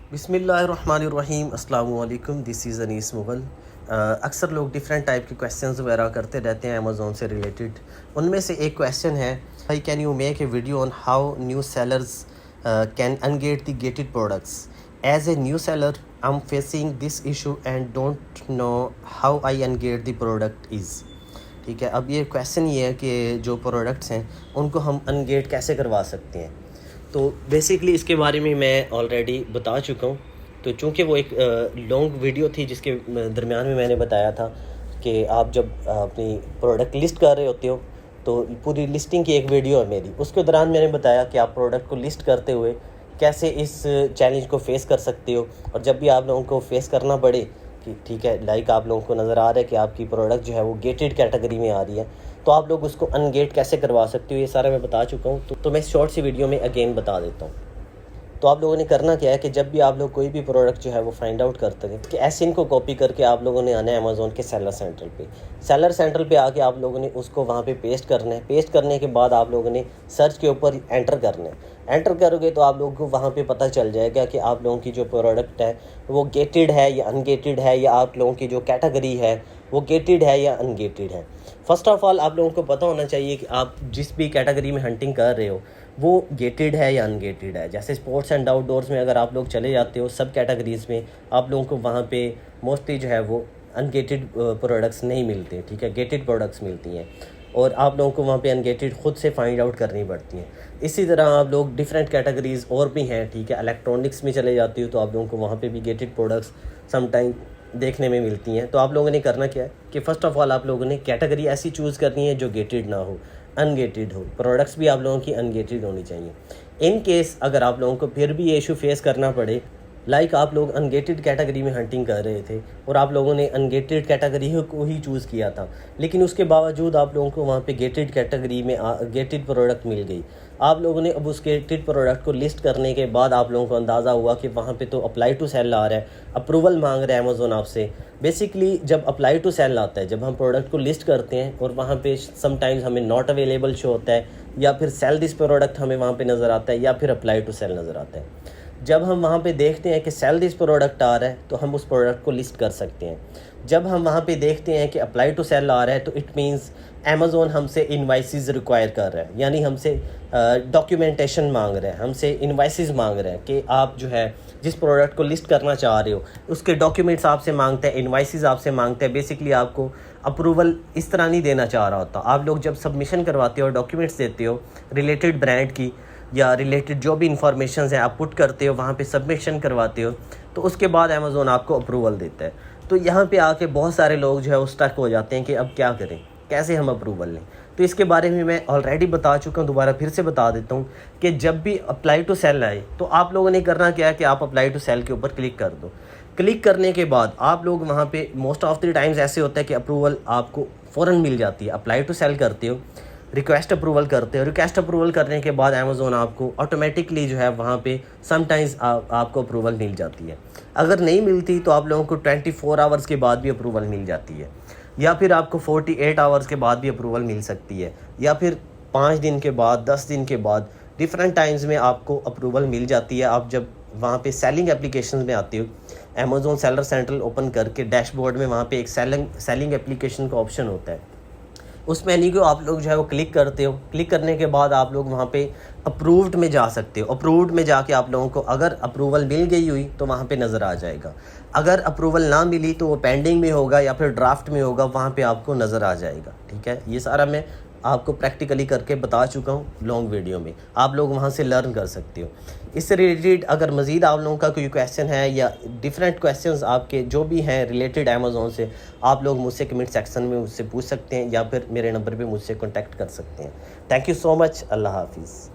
बिस्मिल्लाहिर्रहमानिर्रहीम अस्सलाम वालेकुम। This is Anees Mughal. अक्सर लोग डिफरेंट टाइप के क्वेश्चंस वगैरह करते रहते हैं अमेज़ोन से रिलेटेड। उनमें से एक क्वेश्चन है, hi can you make a video on how new sellers can unget the gated products. As a new seller I am facing this issue and don't know how I unget the product is. ठीक है, अब ये question ये है कि जो products हैं उनको हम अनगेट कैसे करवा सकते हैं। तो बेसिकली इसके बारे में मैं ऑलरेडी बता चुका हूँ। तो चूँकि वो एक लॉन्ग वीडियो थी जिसके दरमियान में मैंने बताया था कि आप जब अपनी प्रोडक्ट लिस्ट कर रहे होते हो तो पूरी लिस्टिंग की एक वीडियो है मेरी, उसके दौरान मैंने बताया कि आप प्रोडक्ट को लिस्ट करते हुए कैसे इस चैलेंज को फेस कर सकते हो। और जब भी आप लोगों को फेस करना पड़े कि ठीक है, लाइक आप लोगों को नज़र आ रहा है कि आपकी प्रोडक्ट जो है वो गेटेड कैटेगरी में आ रही है, तो आप लोग उसको अनगेट कैसे करवा सकते हो, ये सारा मैं बता चुका हूँ। तो मैं इस शॉर्ट सी वीडियो में अगेन बता देता हूँ। तो आप लोगों ने करना क्या है कि जब भी आप लोग कोई भी प्रोडक्ट जो है वो फाइंड आउट करते हैं कि ऐसे इनको कॉपी करके आप लोगों ने आना है अमेज़ोन के सेलर सेंट्रल पे। सेलर सेंट्रल पे आके आप लोगों ने उसको वहाँ पे पेस्ट करना है। पेस्ट करने के बाद आप लोगों ने सर्च के ऊपर एंटर करना है। एंटर करोगे तो आप लोगों को वहाँ पे पता चल जाएगा कि आप लोगों की जो प्रोडक्ट है वो गेटेड है या अनगेटेड है, या आप लोगों की जो कैटेगरी है वो गेटेड है या अनगेटेड है। फ़र्स्ट ऑफ़ ऑल आप लोगों को पता होना चाहिए कि आप जिस भी कैटेगरी में हंटिंग कर रहे हो वो गेटेड है या अनगेटेड है। जैसे स्पोर्ट्स एंड आउटडोर्स में अगर आप लोग चले जाते हो सब कैटेगरीज़ में, आप लोगों को वहाँ पे मोस्टली जो है वो अनगेटेड प्रोडक्ट्स नहीं मिलते। ठीक है, गेटेड प्रोडक्ट्स मिलती हैं और आप लोगों को वहाँ पे अनगेटेड ख़ुद से फाइंड आउट करनी पड़ती हैं। इसी तरह आप लोग डिफरेंट कैटेगरीज़ और भी हैं। ठीक है, इलेक्ट्रॉनिक्स में चले जाते हो तो आप लोगों को वहाँ पे भी गेटेड प्रोडक्ट्स समटाइम देखने में मिलती हैं। तो आप लोगों ने करना क्या है कि फ़र्स्ट ऑफ़ ऑल आप लोगों ने कैटेगरी ऐसी चूज़ करनी है जो गेटेड ना हो, अनगेटेड हो। प्रोडक्ट्स भी आप लोगों की अनगेटेड होनी चाहिए। इन केस अगर आप लोगों को फिर भी ये इशू फेस करना पड़े, लाइक आप लोग अनगेटेड कैटेगरी में हंटिंग कर रहे थे और आप लोगों ने अनगेटेड कैटेगरी को ही चूज़ किया था, लेकिन उसके बावजूद आप लोगों को वहाँ पे गेटेड कैटेगरी में गेटेड प्रोडक्ट मिल गई। आप लोगों ने अब उस गेटेड प्रोडक्ट को लिस्ट करने के बाद आप लोगों को अंदाज़ा हुआ कि वहाँ पे तो अप्लाई टू सेल आ रहा है, अप्रूवल मांग रहा है अमेज़ोन आपसे। बेसिकली जब अप्लाई टू सेल आता है, जब हम प्रोडक्ट को लिस्ट करते हैं और वहाँ पे समटाइम्स हमें नॉट अवेलेबल शो होता है, या फिर सेल दिस प्रोडक्ट हमें वहाँ पे नज़र आता है, या फिर अप्लाई टू सेल नज़र आता है। जब हम वहाँ पे देखते हैं कि सेल दिस प्रोडक्ट आ रहा है तो हम उस प्रोडक्ट को लिस्ट कर सकते हैं। जब हम वहाँ पे देखते हैं कि अप्लाई टू सेल आ रहा है तो इट मींस अमेज़ोन हमसे इनवाइसेस रिक्वायर कर रहा है, यानी हमसे डॉक्यूमेंटेशन मांग रहा है, हमसे इनवाइसेस मांग रहा है कि आप जो है जिस प्रोडक्ट को लिस्ट करना चाह रहे हो उसके डॉक्यूमेंट्स आपसे मांगते हैं, इनवाइसेस आपसे मांगते हैं। बेसिकली आपको अप्रूवल इस तरह नहीं देना चाह रहा होता। आप लोग जब सबमिशन करवाते हो, डॉक्यूमेंट्स देते हो रिलेटेड ब्रांड की या रिलेटेड जो भी इंफॉर्मेशन है आप पुट करते हो, वहाँ पे सबमिशन करवाते हो, तो उसके बाद अमेज़ोन आपको अप्रूवल देता है। तो यहाँ पे आके बहुत सारे लोग जो है वो स्टक हो जाते हैं कि अब क्या करें, कैसे हम अप्रूवल लें। तो इसके बारे में मैं ऑलरेडी बता चुका हूँ, दोबारा फिर से बता देता हूँ कि जब भी अप्लाई टू सेल आए तो आप लोगों ने करना क्या है कि आप अप्लाई टू सेल के ऊपर क्लिक कर दो। क्लिक करने के बाद आप लोग वहाँ पे मोस्ट ऑफ द टाइम्स ऐसे होता है कि अप्रूवल आपको फ़ौरन मिल जाती है। अप्लाई टू सेल करते हो, रिक्वेस्ट अप्रूवल करते हो, रिक्वेस्ट अप्रूवल करने के बाद अमेज़ोन आपको ऑटोमेटिकली जो है वहाँ पे समटाइम्स आपको अप्रूवल मिल जाती है। अगर नहीं मिलती तो आप लोगों को 24 आवर्स के बाद भी अप्रूवल मिल जाती है, या फिर आपको 48 आवर्स के बाद भी अप्रूवल मिल सकती है, या फिर 5 दिन के बाद, 10 दिन के बाद, डिफरेंट टाइम्स में आपको अप्रूवल मिल जाती है। आप जब वहाँ पे सेलिंग एप्लीकेशन में आते हो, अमेज़ोन सेलर सेंट्रल ओपन करके डैशबोर्ड में वहाँ पे एक सेलिंग एप्लीकेशन का ऑप्शन होता है, उस मेन्यू को आप लोग जो है वो क्लिक करते हो। क्लिक करने के बाद आप लोग वहाँ पे अप्रूव्ड में जा सकते हो। अप्रूव्ड में जाके आप लोगों को अगर अप्रूवल मिल गई हुई तो वहाँ पे नज़र आ जाएगा, अगर अप्रूवल ना मिली तो वो पेंडिंग में होगा या फिर ड्राफ्ट में होगा, वहाँ पे आपको नज़र आ जाएगा। ठीक है, ये सारा मैं आपको प्रैक्टिकली करके बता चुका हूँ लॉन्ग वीडियो में, आप लोग वहाँ से लर्न कर सकते हो। इससे रिलेटेड अगर मज़ीद आप लोगों का कोई क्वेश्चन है या डिफरेंट क्वेश्चंस आपके जो भी हैं रिलेटेड अमेज़ोन से, आप लोग मुझसे कमेंट सेक्शन में मुझसे पूछ सकते हैं या फिर मेरे नंबर पे मुझसे कॉन्टैक्ट कर सकते हैं। Thank you so much. अल्लाह हाफिज़।